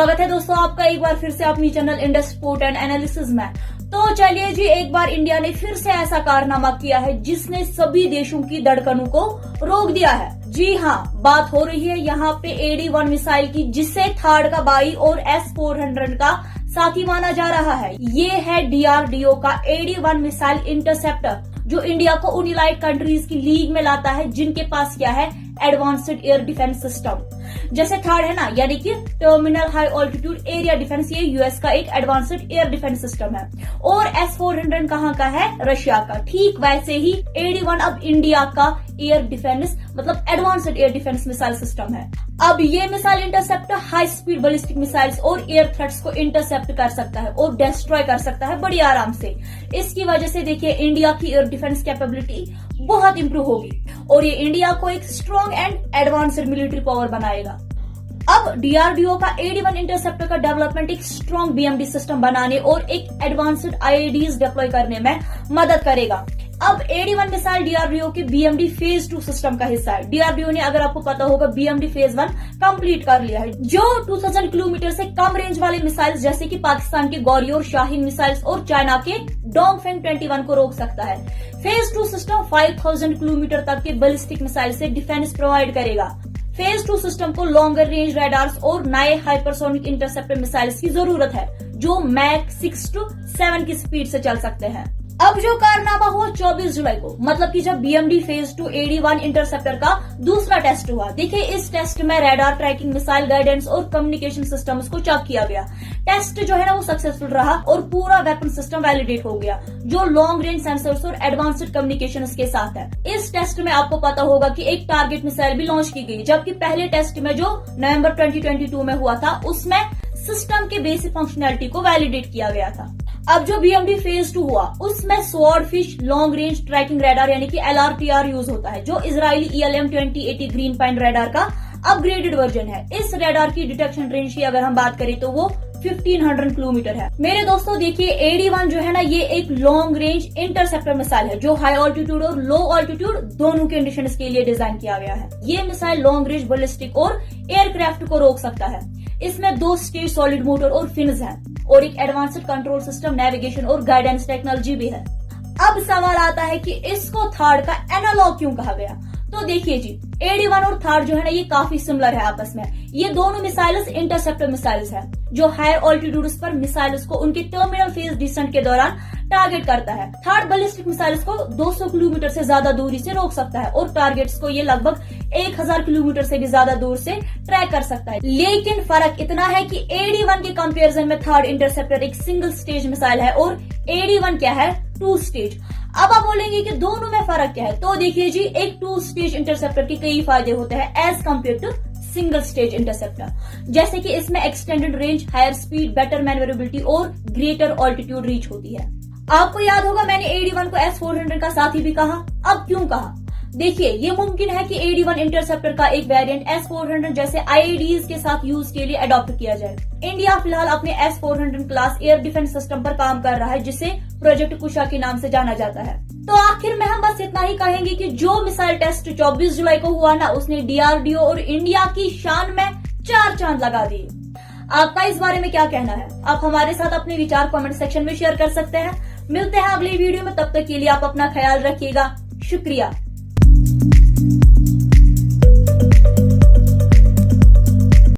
स्वागत है दोस्तों आपका एक बार फिर से अपनी channel Indus sport and analysis में। तो चलिए जी, एक बार इंडिया ने फिर से ऐसा कारनामा किया है जिसने सभी देशों की धड़कनों को रोक दिया है। जी हाँ, बात हो रही है यहाँ पे AD-1 मिसाइल की, जिसे थार्ड का भाई और S-400 का साथी माना जा रहा है। ये है DRDO का AD-1 मिसाइल इंटरसेप्टर, जो इंडिया को उन इलाइट कंट्रीज की लीग में लाता है जिनके पास क्या है, एडवांस्ड एयर डिफेंस सिस्टम। जैसे थर्ड है ना, यानी कि terminal high altitude area defence, ये यूएस का एक एडवांस्ड एयर डिफेंस सिस्टम है। और S-400 कहाँ का है, रशिया का। ठीक वैसे ही AD-1 अब इंडिया का एयर डिफेंस मतलब advanced air defence missile system है। अब ये missile interceptor high speed ballistic missiles और एयर थ्रेट्स को इंटरसेप्ट कर सकता है और डिस्ट्रॉय कर सकता है बड़ी आराम से। इसकी वजह से देखिए इंडिया की एयर डिफेंस कैपेबिलिटी बहुत इंप्रूव होगी और ये इंडिया को एक strong and advanced military power बनाएगा। अब DRDO का AD-1 इंटरसेप्टर का डेवलपमेंट एक स्ट्रॉन्ग BMD सिस्टम बनाने और एक एडवांस्ड IEDs डिप्लॉय करने में मदद करेगा। अब AD-1 मिसाइल DRDO के BMD फेज 2 सिस्टम का हिस्सा है। DRDO ने, अगर आपको पता होगा, BMD फेज 1 कंप्लीट कर लिया है, जो 2000 किलोमीटर से कम रेंज वाले मिसाइल्स जैसे कि पाकिस्तान के गौरी और शाहीन मिसाइल्स और चाइना के डोंगफेंग 21 को रोक सकता है। फेज 2 सिस्टम 5000 किलोमीटर तक के बैलिस्टिक मिसाइल से डिफेंस प्रोवाइड करेगा। फेज 2 सिस्टम को लॉन्गर रेंज रेडार्स और नए हाइपरसोनिक इंटरसेप्टर मिसाइल्स की जरूरत है, जो मैक 6 to 7 की स्पीड से चल सकते हैं। अब जो कारनामा हुआ 24 जुलाई को, मतलब कि जब BMD फेज 2 AD-1 इंटरसेप्टर का दूसरा टेस्ट हुआ। देखिए, इस टेस्ट में रडार ट्रैकिंग, मिसाइल गाइडेंस और कम्युनिकेशन सिस्टम्स को चेक किया गया। टेस्ट जो है ना, वो सक्सेसफुल रहा और पूरा वेपन सिस्टम वैलिडेट हो गया, जो लॉन्ग रेंज सेंसर्स और एडवांस्ड कम्युनिकेशन के साथ है। इस टेस्ट में आपको पता होगा कि एक टारगेट मिसाइल भी लॉन्च की गई, जबकि पहले टेस्ट में जो नवंबर 2022 में हुआ था, उसमें सिस्टम के बेसिक फंक्शनैलिटी को वैलिडेट किया गया था। अब जो BMD फेज 2 हुआ, उसमें swordfish long range trekking radar यानी कि LRTR यूज होता है, जो Israeli ELM 2080 green pine radar का अपग्रेडेड वर्जन है। इस रडार की डिटेक्शन रेंज की अगर हम बात करें तो वो 1500 किलोमीटर है। मेरे दोस्तों देखिए, AD-1 जो है ना, ये एक लॉन्ग रेंज इंटरसेप्टर मिसाइल है, जो हाई ऑल्टीट्यूड और लो ऑल्टीट्यूड दोनों कंडीशंस के लिए डिजाइन किया गया है। ये मिसाइल लॉन्ग रेंज बैलिस्टिक और एयरक्राफ्ट को रोक सकता है। इसमें 2 स्टेज सॉलिड मोटर और फिन्स हैं और एक एडवांस्ड कंट्रोल सिस्टम, नेविगेशन और गाइडेंस टेक्नोलॉजी भी है। अब सवाल आता है कि इसको थार्ड का एनालॉग क्यों कहा गया। तो देखिए जी, AD-1 और थार्ड जो है ना, ये काफी सिमिलर है आपस में। ये दोनों मिसाइल्स इंटरसेप्टर मिसाइल्स हैं, जो हायर ऑल्टीट्यूड्स पर मिसाइल्स को उनके टर्मिनल फेज डिसेंट के दौरान टारगेट करता है। थर्ड बैलिस्टिक मिसाइल्स को 200 किलोमीटर से ज्यादा दूरी से रोक सकता है और टारगेट्स को ये लगभग 1000 किलोमीटर से भी ज्यादा दूर से ट्रैक कर सकता है। लेकिन फर्क इतना है कि AD-1 के कंपैरिजन में थर्ड इंटरसेप्टर एक सिंगल स्टेज मिसाइल है और AD-1 क्या है, 2 स्टेज। अब आप बोलेंगे कि दोनों में फर्क क्या है, तो देखिए जी, एक 2 स्टेज इंटरसेप्टर के कई फायदे होते हैं as compare to single stage interceptor, जैसे कि इसमें extended range, higher speed, better manoeuvrability और ग्रेटर ऑल्टीट्यूड रीच होती है। आपको याद होगा मैंने AD-1 को S-400 का साथी भी कहा। अब क्यों कहा? देखिए, ये मुमकिन है कि AD-1 इंटरसेप्टर का एक वेरिएंट S-400 जैसे IEDs के साथ यूज के लिए अडॉप्ट किया जाए। इंडिया फिलहाल अपने S-400 class air defence system पर काम कर रहा है, जिसे प्रोजेक्ट कुशा के नाम से जाना जाता है। तो आखिर में हम बस इतना ही कहेंगे कि जो मिसाइल टेस्ट 24 जुलाई को हुआ ना, उसने DRDO और इंडिया की शान में 4 चांद लगा दिए। आपका इस बारे में क्या कहना है? आप हमारे साथ अपने विचार कमेंट सेक्शन में शेयर कर सकते हैं। मिलते हैं अगली वीडियो में, तब तक के लिए आप अपना ख्याल रखिएगा। शुक्रिया।